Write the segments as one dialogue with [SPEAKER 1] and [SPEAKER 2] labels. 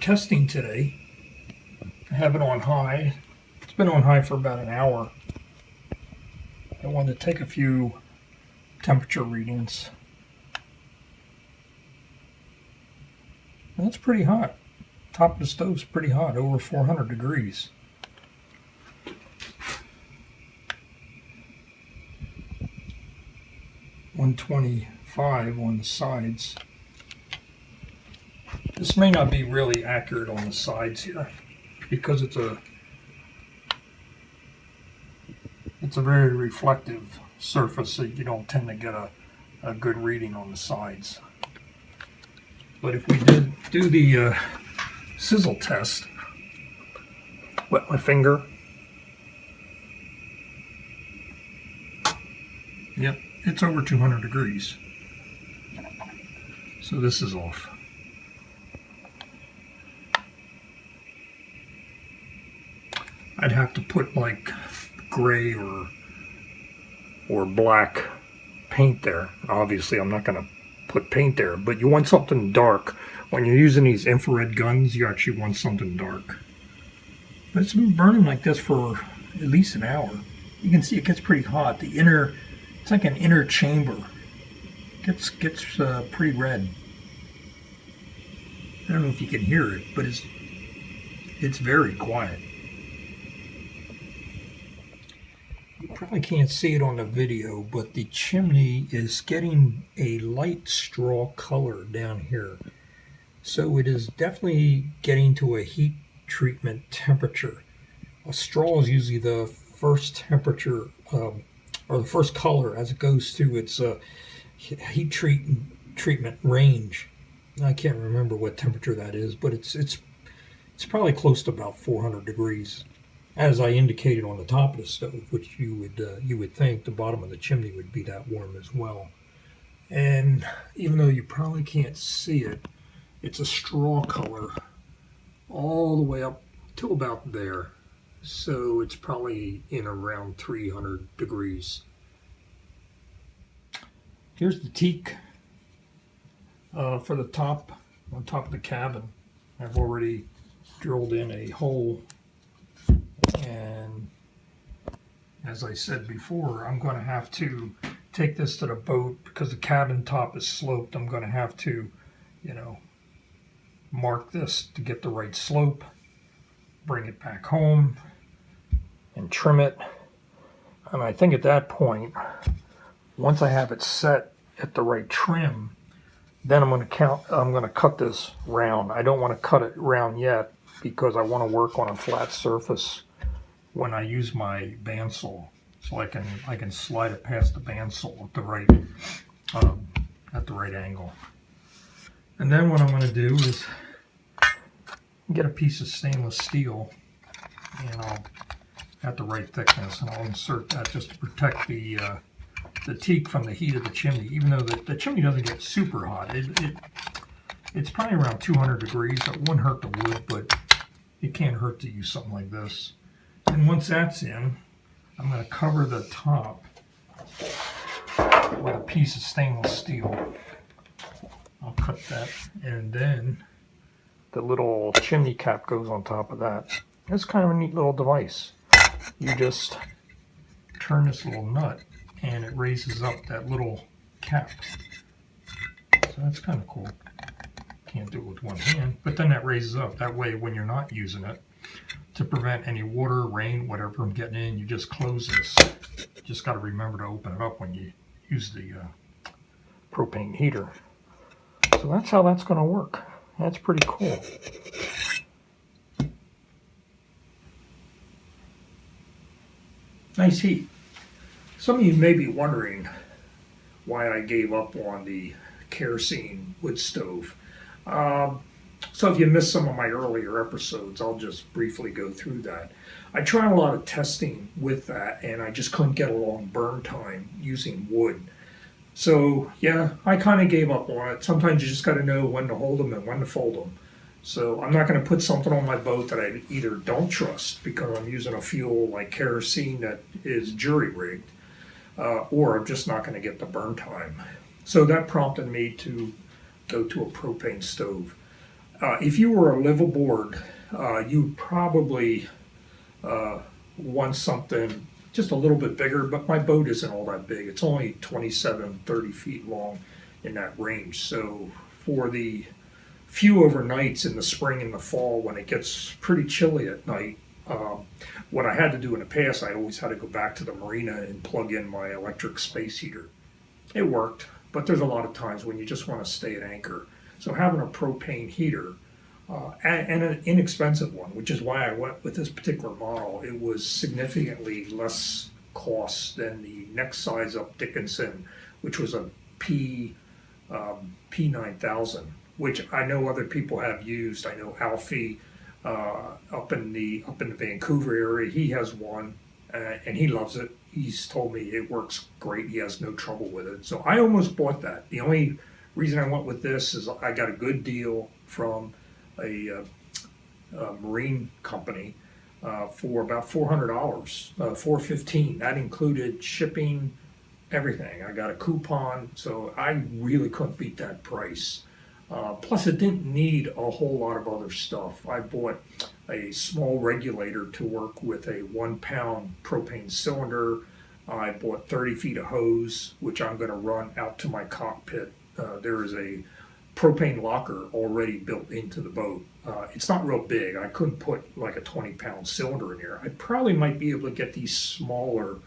[SPEAKER 1] testing today. I have it on high. It's been on high for about an hour. I wanted to take a few temperature readings. And it's pretty hot. Top of the stove's pretty hot, over 400 degrees. $125 on the sides. This may not be really accurate on the sides here because it's a very reflective surface, so you don't tend to get a good reading on the sides. But if we did do the sizzle test, wet my finger. Yep, it's over 200 degrees. So this is off. I'd have to put like gray or black paint there. Obviously, I'm not going to put paint there, but you want something dark. When you're using these infrared guns, you actually want something dark. But it's been burning like this for at least an hour. You can see it gets pretty hot. It's like an inner chamber. Gets pretty red. I don't know if you can hear it, but it's very quiet. You probably can't see it on the video, but the chimney is getting a light straw color down here. So it is definitely getting to a heat treatment temperature. A straw is usually the first temperature, or the first color as it goes through its heat treatment range. I can't remember what temperature that is, but it's probably close to about 400 degrees. As I indicated on the top of the stove, which you would think the bottom of the chimney would be that warm as well. And even though you probably can't see it, it's a straw color all the way up to about there. So it's probably in around 300 degrees. Here's the teak for the top, on top of the cabin. I've already drilled in a hole. And as I said before, I'm going to have to take this to the boat because the cabin top is sloped. I'm going to have to, mark this to get the right slope, bring it back home, and trim it. And I think at that point, once I have it set at the right trim, then I'm going to cut this round. I don't want to cut it round yet because I want to work on a flat surface when I use my bandsaw, so I can slide it past the bandsaw at the right angle. And then what I'm going to do is get a piece of stainless steel, and I'll at the right thickness, and I'll insert that just to protect the teak from the heat of the chimney. Even though the chimney doesn't get super hot, it's probably around 200 degrees. So it wouldn't hurt the wood, but it can't hurt to use something like this. And once that's in, I'm going to cover the top with a piece of stainless steel. I'll cut that, and then the little chimney cap goes on top of that. It's kind of a neat little device. You just turn this little nut, and it raises up that little cap. So that's kind of cool. Can't do it with one hand, but then that raises up. That way, when you're not using it, to prevent any water, rain, whatever from getting in, you just close this. Just got to remember to open it up when you use the propane heater. So that's how that's going to work. That's pretty cool. Nice heat. Some of you may be wondering why I gave up on the kerosene wood stove. So if you missed some of my earlier episodes, I'll just briefly go through that. I tried a lot of testing with that, and I just couldn't get along burn time using wood. So yeah, I kind of gave up on it. Sometimes you just got to know when to hold them and when to fold them. So I'm not going to put something on my boat that I either don't trust because I'm using a fuel like kerosene that is jury-rigged, or I'm just not going to get the burn time. So that prompted me to go to a propane stove. If you were a liveaboard, you'd probably want something just a little bit bigger, but my boat isn't all that big. It's only 27, 30 feet long in that range. So for the few overnights in the spring and the fall when it gets pretty chilly at night, what I had to do in the past, I always had to go back to the marina and plug in my electric space heater. It worked, but there's a lot of times when you just want to stay at anchor. So having a propane heater, and an inexpensive one, which is why I went with this particular model. It was significantly less cost than the next size up Dickinson, which was a P9000, which I know other people have used. I know Alfie up in the Vancouver area, he has one, and he loves it. He's told me it works great. He has no trouble with it. So I almost bought that. The only reason I went with this is I got a good deal from a marine company for about $400, $415. That included shipping, everything. I got a coupon, so I really couldn't beat that price. Plus, it didn't need a whole lot of other stuff. I bought a small regulator to work with a 1-pound propane cylinder. I bought 30 feet of hose, which I'm going to run out to my cockpit. There is a propane locker already built into the boat. It's not real big. I couldn't put like a 20-pound cylinder in here. I probably might be able to get these smaller,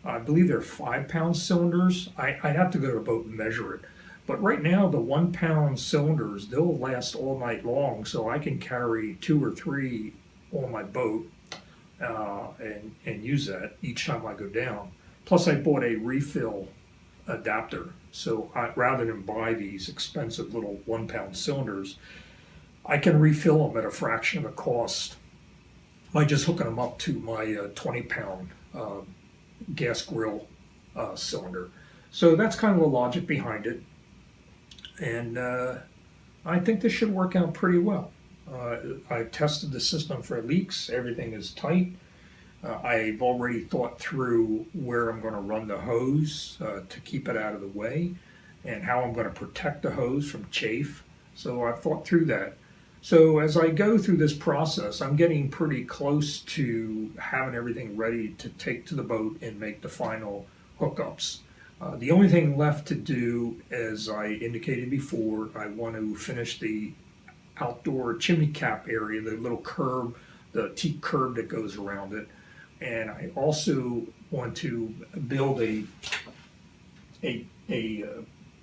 [SPEAKER 1] I believe they're 5-pound cylinders. I'd have to go to the boat and measure it. But right now, the 1-pound cylinders, they'll last all night long, so I can carry 2 or 3 on my boat and use that each time I go down. Plus, I bought a refill adapter. So rather than buy these expensive little 1-pound cylinders, I can refill them at a fraction of the cost by just hooking them up to my 20-pound gas grill cylinder. So that's kind of the logic behind it. And I think this should work out pretty well. I've tested the system for leaks. Everything is tight. I've already thought through where I'm going to run the hose to keep it out of the way and how I'm going to protect the hose from chafe. So I've thought through that. So as I go through this process, I'm getting pretty close to having everything ready to take to the boat and make the final hookups. The only thing left to do, as I indicated before, I want to finish the outdoor chimney cap area, the little curb, the teak curb that goes around it. And I also want to build a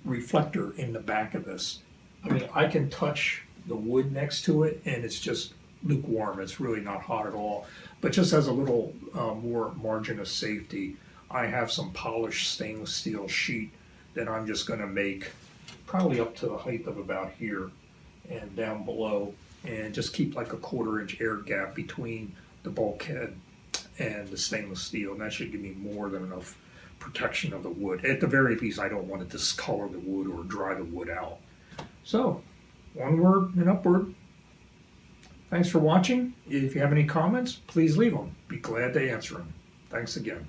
[SPEAKER 1] reflector in the back of this. I mean, I can touch the wood next to it, and it's just lukewarm. It's really not hot at all. But just as a little more margin of safety, I have some polished stainless steel sheet that I'm just going to make probably up to the height of about here and down below, and just keep like a 1/4-inch air gap between the bulkhead and the stainless steel, and that should give me more than enough protection of the wood. At the very least, I don't want to discolor the wood or dry the wood out. So, onward and upward. Thanks for watching. If you have any comments, please leave them. Be glad to answer them. Thanks again.